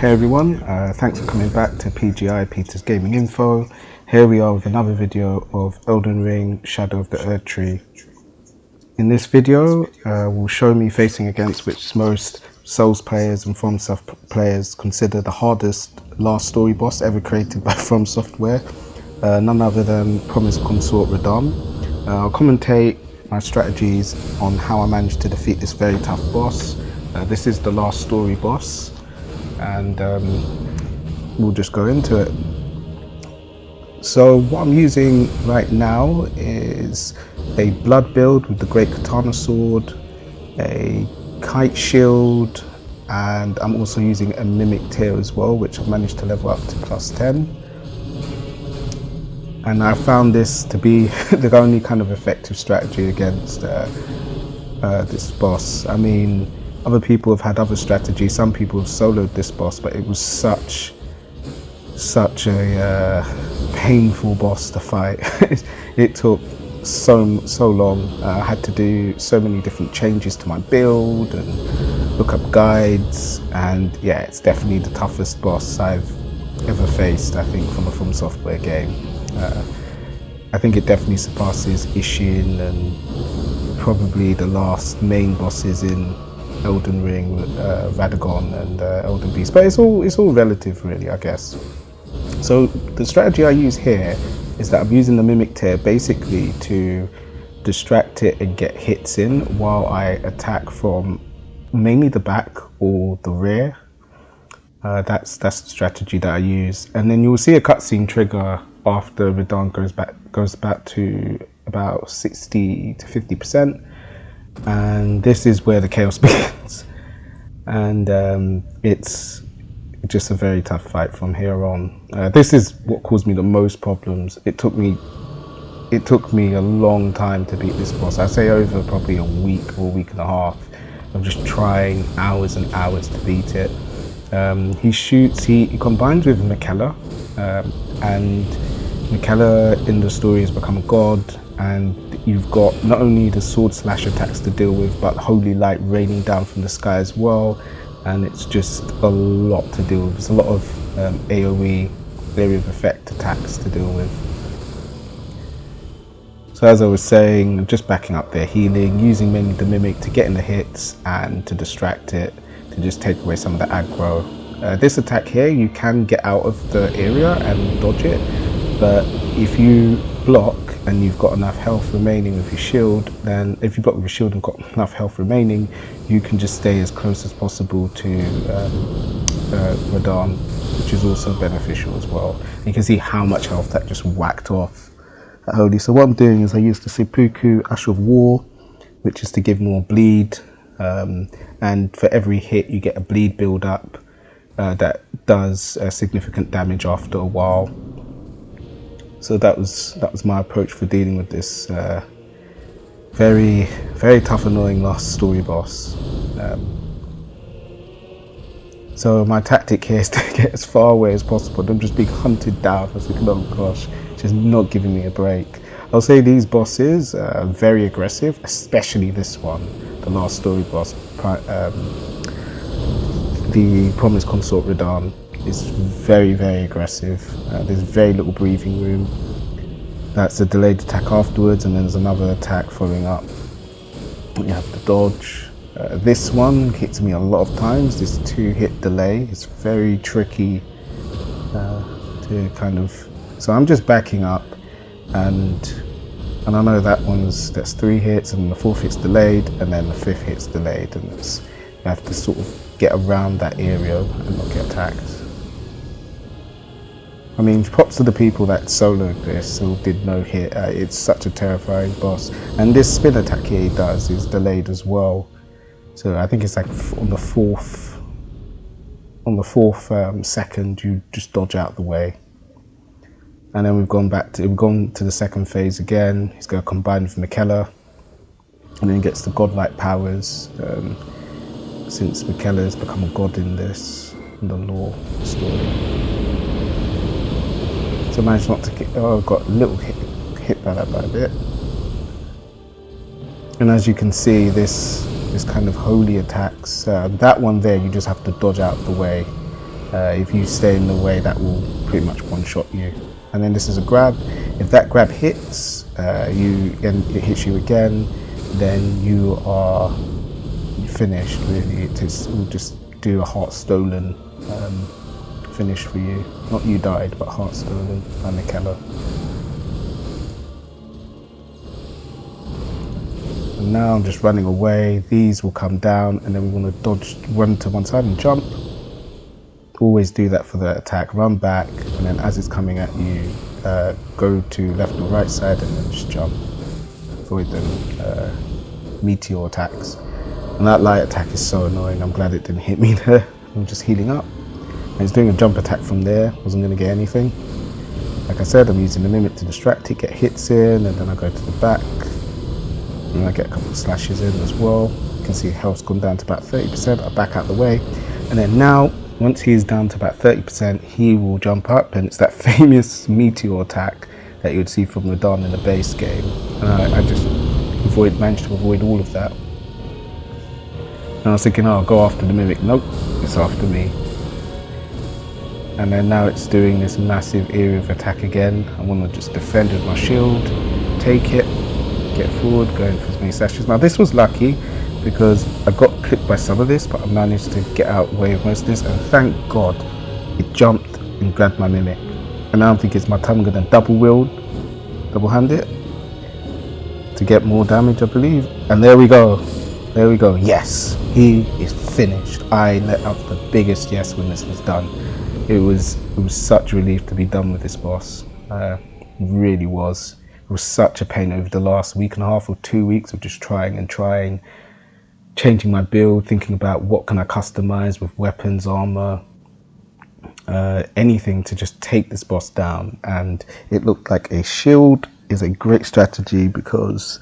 Hey everyone, thanks for coming back to PGI, Peter's Gaming Info. Here we are with another video of Elden Ring, Shadow of the Erdtree. In this video, will show me facing against which most Souls players and FromSoft players consider the hardest last story boss ever created by FromSoftware, none other than Promised Consort Radahn. I'll commentate my strategies on how I managed to defeat this very tough boss. This is the last story boss, and we'll just go into it. So what I'm using right now is a blood build with the great katana sword, a kite shield, and I'm also using a mimic tear as well, which I've managed to level up to +10. And I found this to be the only kind of effective strategy against this boss. I mean, other people have had other strategies. Some people have soloed this boss, but it was such a painful boss to fight. It took so long. I had to do so many different changes to my build and look up guides, and yeah, it's definitely the toughest boss I've ever faced, I think, from a FromSoftware game. I think it definitely surpasses Ishin and probably the last main bosses in Elden Ring, Radahn and Elden Beast, but it's all relative, really, I guess. So the strategy I use here is that I'm using the mimic tear basically to distract it and get hits in while I attack from mainly the back or the rear. That's the strategy that I use, and then you'll see a cutscene trigger after Radahn goes back to about 60 to 50%. And this is where the chaos begins, and it's just a very tough fight from here on. This is what caused me the most problems. It took me a long time to beat this boss. I'd say over probably a week or a week and a half of just trying hours and hours to beat it. He combines with Miquella, and Miquella in the story has become a god, and you've got not only the sword slash attacks to deal with, but holy light raining down from the sky as well, and it's just a lot to deal with. There's a lot of AoE, area of effect attacks to deal with. So as I was saying, just backing up there, healing, using mainly the mimic to get in the hits and to distract it, to just take away some of the aggro. This attack here, you can get out of the area and dodge it, but if you block and you've got enough health remaining with your shield, then if you block with your shield and got enough health remaining, you can just stay as close as possible to Radahn, which is also beneficial as well. And you can see how much health that just whacked off at Holy. So what I'm doing is I use the Seppuku Ash of War, which is to give more bleed, and for every hit you get a bleed build up that does significant damage after a while. So that was my approach for dealing with this very tough, annoying last story boss. So my tactic here is to get as far away as possible. I'm just being hunted down. I was thinking, oh gosh, just not giving me a break. I'll say these bosses are very aggressive, especially this one, the last story boss, the Promised Consort Radahn. Is very aggressive. There's very little breathing room. That's a delayed attack afterwards, and then there's another attack following up. You have to dodge. This one hits me a lot of times. This 2-hit delay is very tricky to kind of. So I'm just backing up, and I know that's 3 hits, and the 4th hit's delayed, and then the 5th hit's delayed, and you have to sort of get around that area and not get attacked. I mean, props to the people that soloed this or did no hit. It's such a terrifying boss, and this spin attack here he does is delayed as well. So I think it's like on the fourth second you just dodge out the way. And then we've gone to the second phase again. He's going to combine with Miquella, and then gets the godlike powers. Since Miquella has become a god in the lore story. So I managed not to get, got a little hit by that by a bit. And as you can see, this kind of holy attacks, that one there you just have to dodge out the way. If you stay in the way, that will pretty much one-shot you. And then this is a grab. If that grab hits, and it hits you again, then you are finished really. It will just do a heart stolen finish for you. Not you died, but heart stolen by Mikella. And now I'm just running away. These will come down, and then we want to dodge, run to one side and jump. Always do that for the attack. Run back, and then as it's coming at you, go to left or right side, and then just jump. Avoid them meteor attacks. And that light attack is so annoying. I'm glad it didn't hit me there. I'm just healing up. And it's doing a jump attack from there. Wasn't going to get anything. Like I said, I'm using the mimic to distract it, get hits in, and then I go to the back. And I get a couple of slashes in as well. You can see health's gone down to about 30%. I back out the way. And then now, once he's down to about 30%, he will jump up, and it's that famous meteor attack that you would see from Radahn in the base game. And I just managed to avoid all of that. And I was thinking, oh, I'll go after the mimic. Nope, it's after me. And then now it's doing this massive area of attack again. I want to just defend with my shield, take it, get forward, going for as many slashes. Now this was lucky because I got clipped by some of this, but I managed to get out way of most of this, and thank God it jumped and grabbed my mimic. And now I'm thinking, is my tongue going to double hand it to get more damage, I believe. And there we go. There we go. Yes, he is finished. I let out the biggest yes when this was done. It was such a relief to be done with this boss. Really was. It was such a pain over the last week and a half or 2 weeks of just trying, changing my build, thinking about what can I customize with weapons, armor, anything to just take this boss down. And it looked like a shield is a great strategy because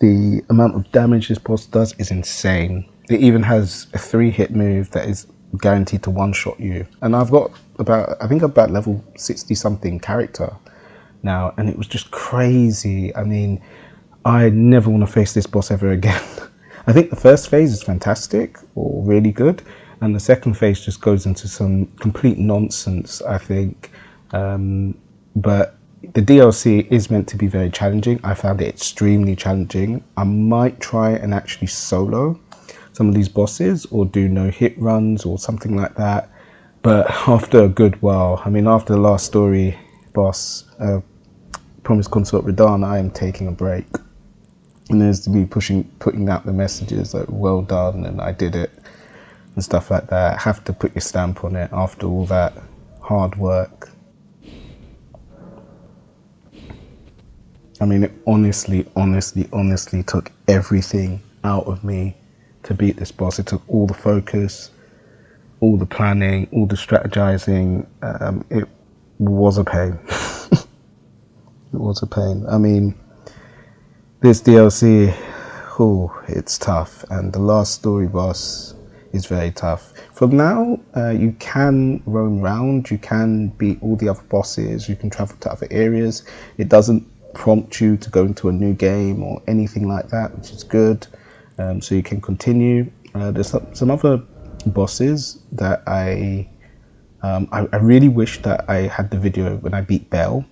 the amount of damage this boss does is insane. It even has a 3-hit move that is guaranteed to one-shot you. And I've got I think about level 60 something character now, and it was just crazy. I mean, I never want to face this boss ever again. I think the first phase is fantastic or really good, and the second phase just goes into some complete nonsense, I think. But the DLC is meant to be very challenging. I found it extremely challenging. I might try and actually solo some of these bosses or do no hit runs or something like that. But after a good while, I mean, after the last story boss, Promised Consort Radahn, I am taking a break. And there's to be putting out the messages like, well done, and I did it, and stuff like that. Have to put your stamp on it after all that hard work. I mean, it honestly took everything out of me to beat this boss. It took all the focus, all the planning, all the strategizing. It was a pain. It was a pain. I mean, this DLC, it's tough, and the last story boss is very tough. From now, you can roam around, you can beat all the other bosses, you can travel to other areas. It doesn't prompt you to go into a new game or anything like that, which is good. So you can continue. There's some other bosses that I really wish that I had the video when I beat Bell.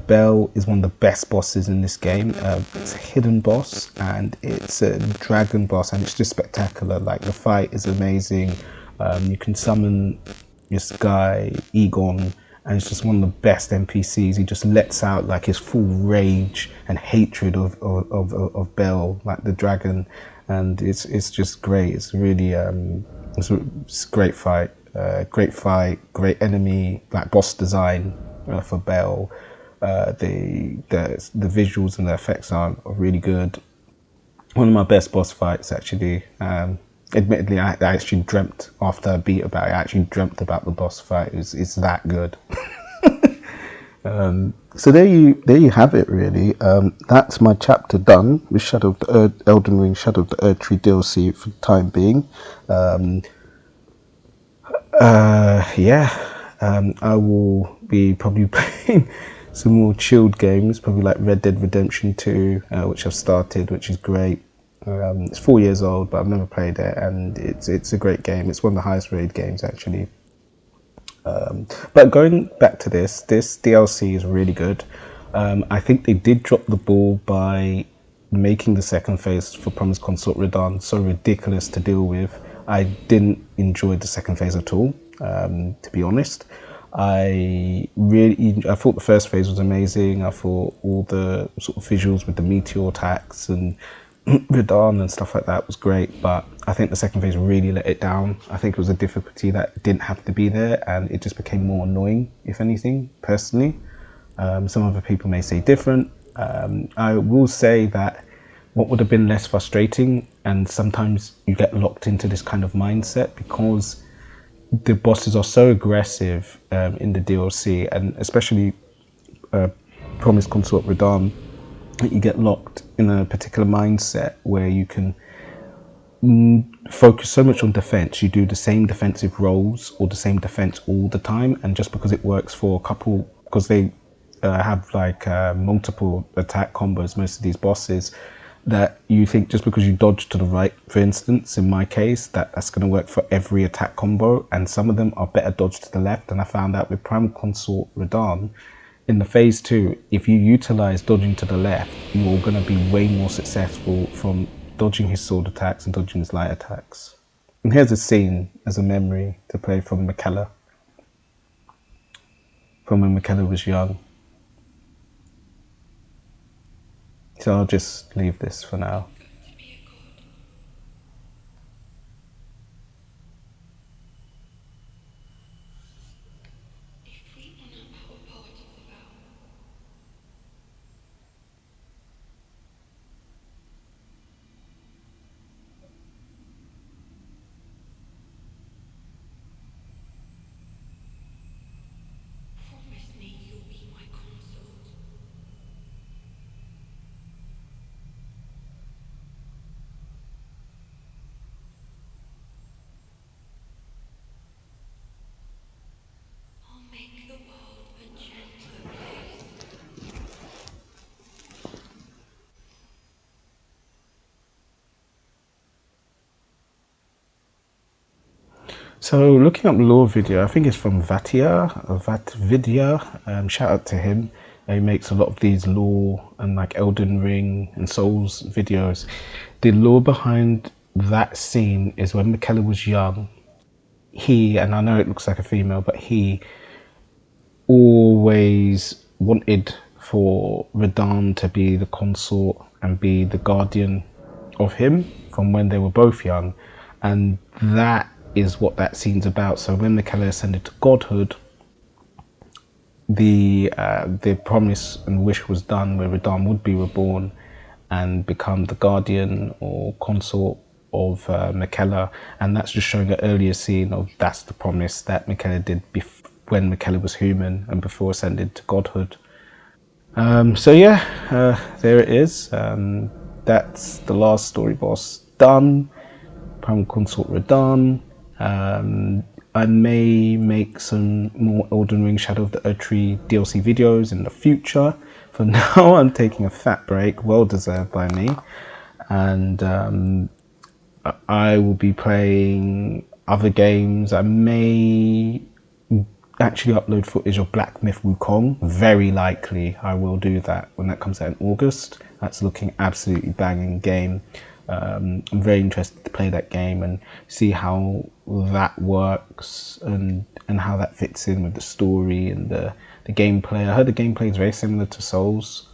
Bell is one of the best bosses in this game. It's a hidden boss, and it's a dragon boss, and it's just spectacular. Like, the fight is amazing. You can summon this guy, Egon, and it's just one of the best NPCs. He just lets out like his full rage and hatred of Bell, like the dragon, and it's just great. It's really it's a great fight. Great enemy, like boss design for Bell. The visuals and the effects are really good. One of my best boss fights, actually. Admittedly, I actually dreamt after I beat about it. I actually dreamt about the boss fight. It's that good. So there you have it, really. That's my chapter done with Elden Ring Shadow of the Erdtree DLC for the time being. I will be probably playing some more chilled games, probably like Red Dead Redemption 2, which I've started, which is great. It's 4 years old, but I've never played it, and it's a great game. It's one of the highest rated games, actually. But going back to this DLC is really good. I think they did drop the ball by making the second phase for Promised Consort Radahn so ridiculous to deal with. I didn't enjoy the second phase at all, to be honest. I thought the first phase was amazing. I thought all the sort of visuals with the meteor attacks and Radahn and stuff like that was great, but I think the second phase really let it down. I think it was a difficulty that didn't have to be there, and it just became more annoying, if anything, personally. Some other people may say different. I will say that what would have been less frustrating, and sometimes you get locked into this kind of mindset because the bosses are so aggressive in the DLC, and especially Promised Consort Radahn, you get locked in a particular mindset where you can focus so much on defense. You do the same defensive roles or the same defense all the time, and just because it works for a couple, because they have like multiple attack combos, most of these bosses, that you think just because you dodge to the right, for instance, in my case, that's going to work for every attack combo, and some of them are better dodged to the left. And I found out with Promised Consort Radahn, in the phase 2, if you utilize dodging to the left, you're going to be way more successful from dodging his sword attacks and dodging his light attacks. And here's a scene as a memory to play from Michaela, from when Michaela was young. So I'll just leave this for now. So looking up lore video, I think it's from Vatvidya. Shout out to him. He makes a lot of these lore and like Elden Ring and Souls videos. The lore behind that scene is when Michaela was young. He, and I know it looks like a female, but he always wanted for Radahn to be the consort and be the guardian of him from when they were both young. And that is what that scene's about. So when Michaela ascended to godhood, the promise and wish was done where Radahn would be reborn and become the guardian or consort of Michaela. And that's just showing an earlier scene of that's the promise that Michaela did when Michaela was human and before ascended to godhood. So yeah, there it is. That's the last story boss done. Promised Consort Radahn. I may make some more Elden Ring Shadow of the Erdtree DLC videos in the future. For now, I'm taking a fat break, well deserved by me, and I will be playing other games. I may actually upload footage of Black Myth Wukong. Very likely I will do that when that comes out in August. That's looking absolutely banging game. I'm very interested to play that game and see how that works and how that fits in with the story and the gameplay. I heard the gameplay is very similar to Souls,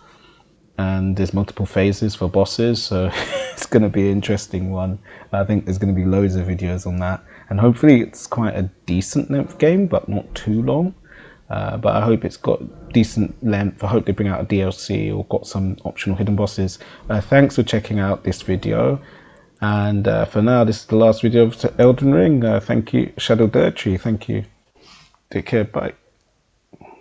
and there's multiple phases for bosses, so it's going to be an interesting one. I think there's going to be loads of videos on that, and hopefully it's quite a decent length game, but not too long. But I hope it's got decent length. I hope they bring out a DLC or got some optional hidden bosses. Thanks for checking out this video. And for now, this is the last video of Elden Ring. Thank you, Shadow of the Erdtree. Thank you. Take care. Bye.